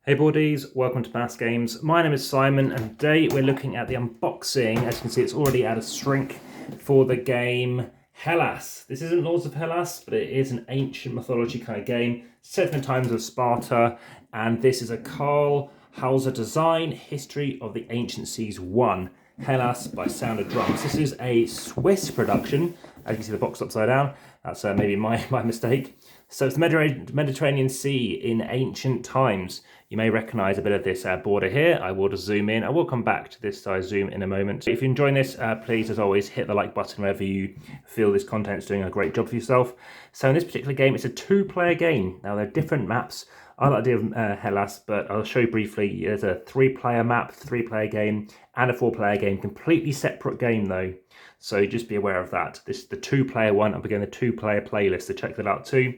Hey boardies, welcome to AmassGames. My name is Simon and today we're looking at the unboxing. As you can see, it's already out of shrink for the game HELLAS. This isn't Lords of Hellas, but it is an ancient mythology kind of game set in the times of Sparta, and this is a Carl Hauser design, History of the Ancient Seas 1, HELLAS by Sound of Drums. This is a Swiss production. As you can see, the box upside down. That's maybe my mistake. So it's the Mediterranean Sea in ancient times. You may recognise a bit of this border here. I will just zoom in. I will come back to this size zoom in a moment. If you're enjoying this, please, as always, hit the like button wherever you feel this content's doing a great job for yourself. So in this particular game, it's a two-player game. Now, there are different maps. I like the idea of Hellas, but I'll show you briefly. There's a three-player map, three-player game, and a four-player game. Completely separate game, though. So just be aware of that. This is the two-player one. I'm beginning the two-player playlist, so check that out too.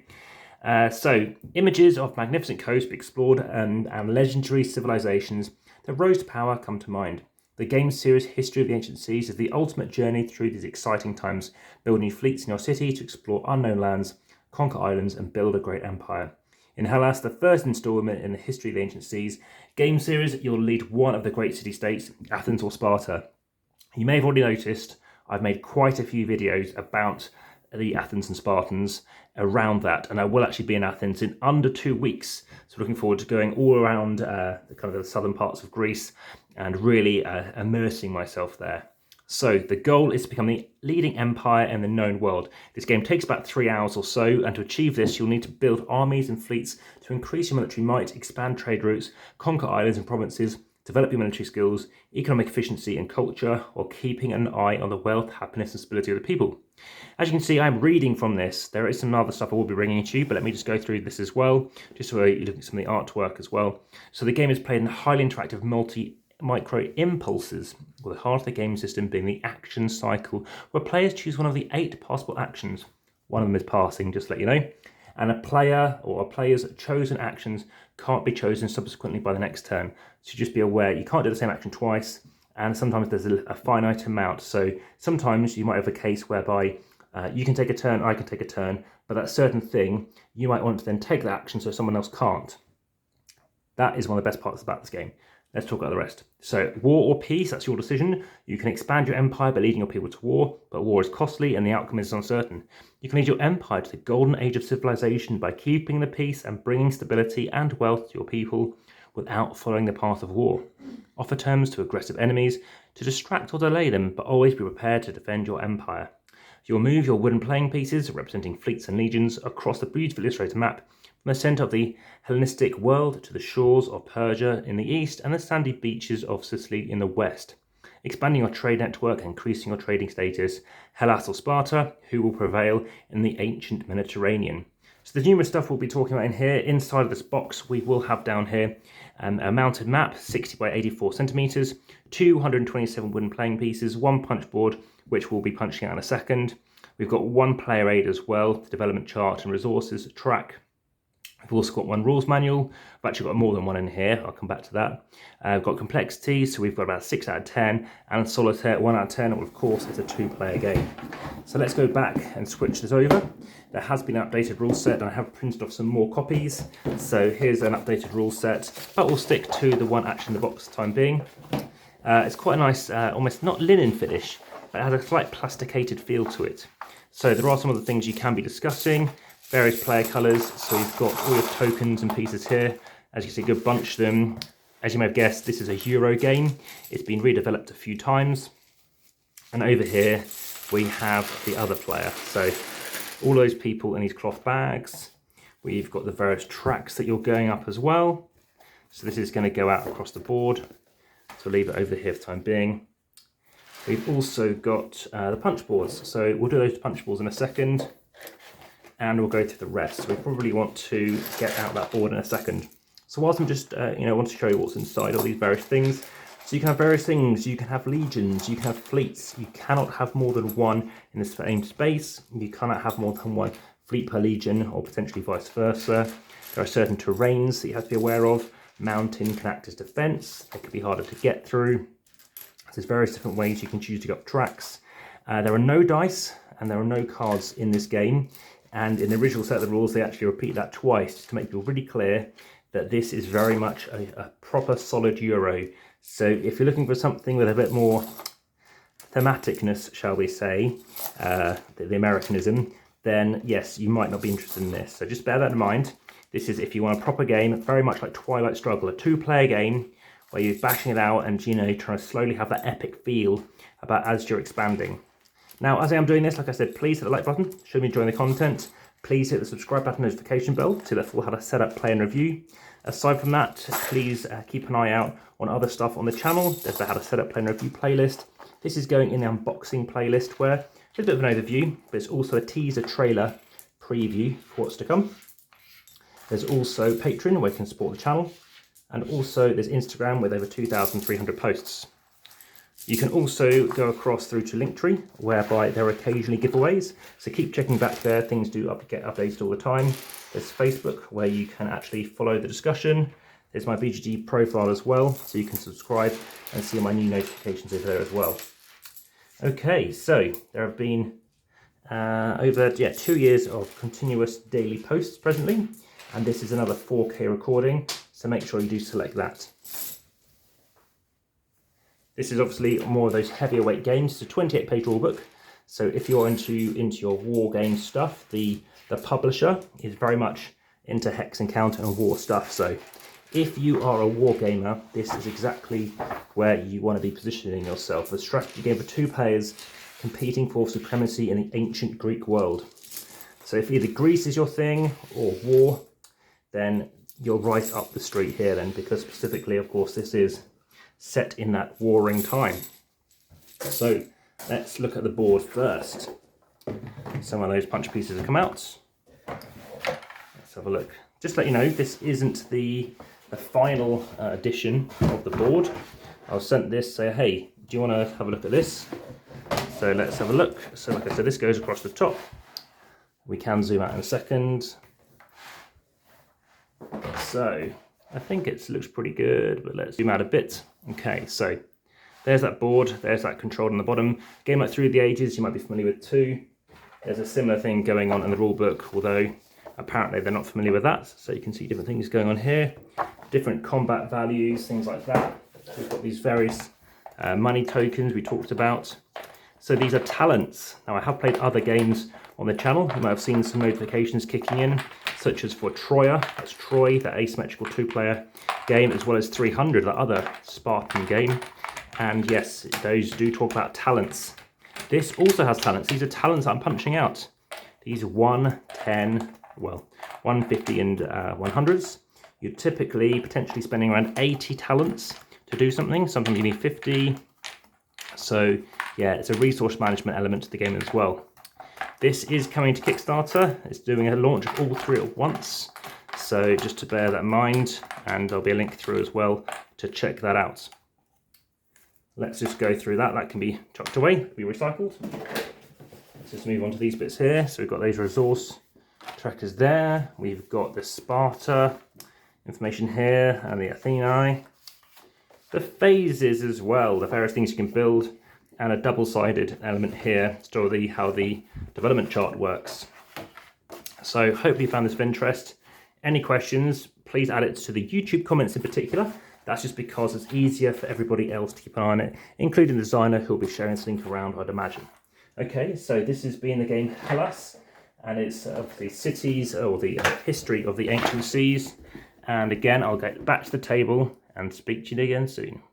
So, images of magnificent coasts explored and legendary civilizations that rose to power come to mind. The game series History of the Ancient Seas is the ultimate journey through these exciting times. Build new fleets in your city to explore unknown lands, conquer islands, and build a great empire. In Hellas, the first installment in the History of the Ancient Seas game series, you'll lead one of the great city-states, Athens or Sparta. You may have already noticed I've made quite a few videos about the Athens and Spartans around that, and I will actually be in Athens in under 2 weeks. So looking forward to going all around the kind of the southern parts of Greece and really immersing myself there. So the goal is to become the leading empire in the known world. This game takes about 3 hours or so, and to achieve this, you'll need to build armies and fleets to increase your military might, expand trade routes, conquer islands and provinces, develop your military skills, economic efficiency and culture, while keeping an eye on the wealth, happiness and stability of the people. As you can see, I'm reading from this. There is some other stuff I will be bringing to you, but let me just go through this as well, just so you look at some of the artwork as well. So the game is played in highly interactive micro impulses, with the heart of the game system being the action cycle, where players choose one of the 8 possible actions. One of them is passing, just to let you know. And a player or a player's chosen actions can't be chosen subsequently by the next turn. So just be aware, you can't do the same action twice, and sometimes there's a finite amount. So sometimes you might have a case whereby you can take a turn, I can take a turn, but that certain thing, you might want to then take the action so someone else can't. That is one of the best parts about this game. Let's talk about the rest. So, war or peace, that's your decision. You can expand your empire by leading your people to war, but war is costly and the outcome is uncertain. You can lead your empire to the golden age of civilization by keeping the peace and bringing stability and wealth to your people without following the path of war. Offer terms to aggressive enemies to distract or delay them, but always be prepared to defend your empire. You'll move your wooden playing pieces, representing fleets and legions, across the beautifully illustrated map, from the centre of the Hellenistic world to the shores of Persia in the east and the sandy beaches of Sicily in the west. Expanding your trade network and increasing your trading status, Hellas or Sparta, who will prevail in the ancient Mediterranean. So there's numerous stuff we'll be talking about in here. Inside of this box, we will have down here a mounted map, 60 by 84 centimetres, 227 wooden playing pieces, 1 punch board, which we'll be punching out in a second. We've got 1 player aid as well, the development chart and resources track. We've also got 1 rules manual. I've actually got more than 1 in here. I'll come back to that. We've got complexity, so we've got about 6 out of 10, and solitaire 1 out of 10. And of course, it's a 2-player game. So let's go back and switch this over. There has been an updated rule set, and I have printed off some more copies. So here's an updated rule set, but we'll stick to the one actually in the box for the time being. It's quite a nice, almost not linen finish, but it has a slight plasticated feel to it. So there are some of the things you can be discussing. Various player colours, so you've got all your tokens and pieces here. As you can see, go bunch them. As you may have guessed, this is a Euro game. It's been redeveloped a few times. And over here, we have the other player. So all those people in these cloth bags. We've got the various tracks that you're going up as well. So this is going to go out across the board. So we'll leave it over here for the time being. We've also got the punch boards. So we'll do those punch boards in a second, and we'll go through the rest. So we probably want to get out that board in a second. So whilst I'm just, want to show you what's inside all these various things. So you can have various things. You can have legions, you can have fleets. You cannot have more than 1 in this same space. You cannot have more than 1 fleet per legion, or potentially vice versa. There are certain terrains that you have to be aware of. Mountain can act as defense. They could be harder to get through. So there's various different ways you can choose to go up tracks. There are no dice and there are no cards in this game. And in the original set of the rules, they actually repeat that twice to make it really clear that this is very much a proper solid Euro. So if you're looking for something with a bit more thematicness, shall we say, the Americanism, then yes, you might not be interested in this. So just bear that in mind. This is if you want a proper game, very much like Twilight Struggle, a 2-player game where you're bashing it out and, you know, trying to slowly have that epic feel about as you're expanding. Now, as I am doing this, like I said, please hit the like button, show me enjoying the content. Please hit the subscribe button, notification bell, to let full how to set up, play and review. Aside from that, please keep an eye out on other stuff on the channel. There's the how to set up, play and review playlist. This is going in the unboxing playlist where it's a bit of an overview, but it's also a teaser trailer preview for what's to come. There's also Patreon where you can support the channel. And also there's Instagram with over 2,300 posts. You can also go across through to Linktree, whereby there are occasionally giveaways. So keep checking back there, things do get updated all the time. There's Facebook, where you can actually follow the discussion. There's my BGG profile as well, so you can subscribe and see my new notifications over there as well. Okay, so there have been over 2 years of continuous daily posts presently, and this is another 4K recording, so make sure you do select that. This is obviously more of those heavier weight games. It's a 28-page rulebook. So if you're into your war game stuff, the publisher is very much into hex and counter and war stuff. So if you are a war gamer, this is exactly where you want to be positioning yourself. A strategy game for 2 players competing for supremacy in the ancient Greek world. So if either Greece is your thing or war, then you're right up the street here then, because specifically, of course, this is set in that warring time. So let's look at the board first. Some of those punch pieces have come out. Let's have a look. Just to let you know, this isn't the final edition of the board. I was sent this, say, hey, do you want to have a look at this? So let's have a look. So like I said, this goes across the top. We can zoom out in a second. So I think it looks pretty good, but let's zoom out a bit. Okay, so there's that board, there's that control on the bottom. Game like Through the Ages, you might be familiar with too. There's a similar thing going on in the rule book, although apparently they're not familiar with that. So you can see different things going on here, different combat values, things like that. We've got these various money tokens we talked about. So these are talents. Now I have played other games on the channel. You might have seen some notifications kicking in, such as for Troya, that's Troy, that asymmetrical 2-player game, as well as 300, that other Spartan game. And yes, those do talk about talents. This also has talents. These are talents that I'm punching out. These are 1, 10, well, 150 and 100s. You're typically potentially spending around 80 talents to do something. Sometimes you need 50. So yeah, it's a resource management element to the game as well. This is coming to Kickstarter. It's doing a launch of all 3 at once. So just to bear that in mind, and there'll be a link through as well to check that out. Let's just go through that. That can be chucked away, be recycled. Let's just move on to these bits here. So we've got those resource trackers there. We've got the Sparta information here and the Athenae. The phases as well, the various things you can build, and a double-sided element here to show how the development chart works. So hopefully you found this of interest. Any questions, please add it to the YouTube comments in particular. That's just because it's easier for everybody else to keep an eye on it, including the designer who'll be sharing this link around, I'd imagine. Okay, so this has been the game HELLAS, and it's of the cities, or the history of the ancient seas. And again, I'll get back to the table and speak to you again soon.